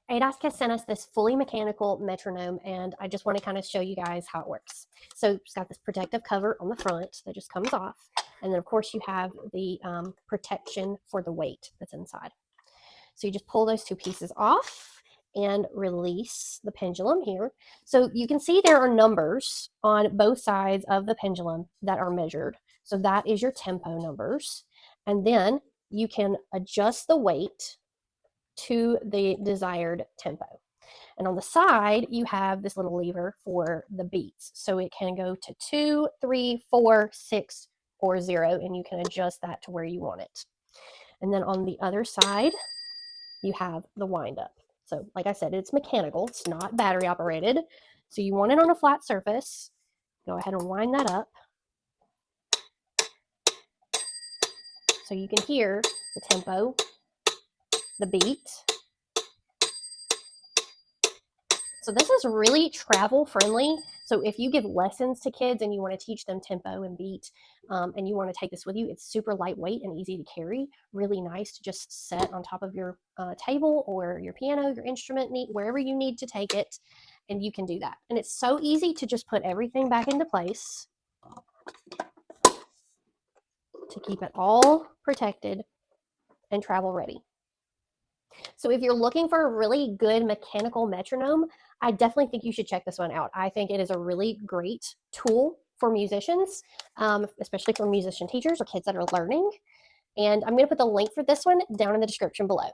AODSK has sent us this fully mechanical metronome, and I just want to kind of show you guys how it works. So it's got this protective cover on the front that just comes off, and then of course you have the protection for the weight that's inside. So you just pull those two pieces off and release the pendulum here. So you can see there are numbers on both sides of the pendulum that are measured. So that is your tempo numbers. And then you can adjust the weight to the desired tempo. And on the side, you have this little lever for the beats. So it can go to 2, 3, 4, 6, or 0, and you can adjust that to where you want it. And then on the other side, you have the wind up. So like I said, it's mechanical, it's not battery operated. So you want it on a flat surface. Go ahead and wind that up. So you can hear the tempo, the beat. So this is really travel friendly. So if you give lessons to kids and you want to teach them tempo and beat, and you want to take this with you, it's super lightweight and easy to carry. Really nice to just set on top of your table or your piano, your instrument, wherever you need to take it, and you can do that. And it's so easy to just put everything back into place to keep it all protected and travel ready. So if you're looking for a really good mechanical metronome, I definitely think you should check this one out. I think it is a really great tool for musicians, especially for musician teachers or kids that are learning. And I'm going to put the link for this one down in the description below.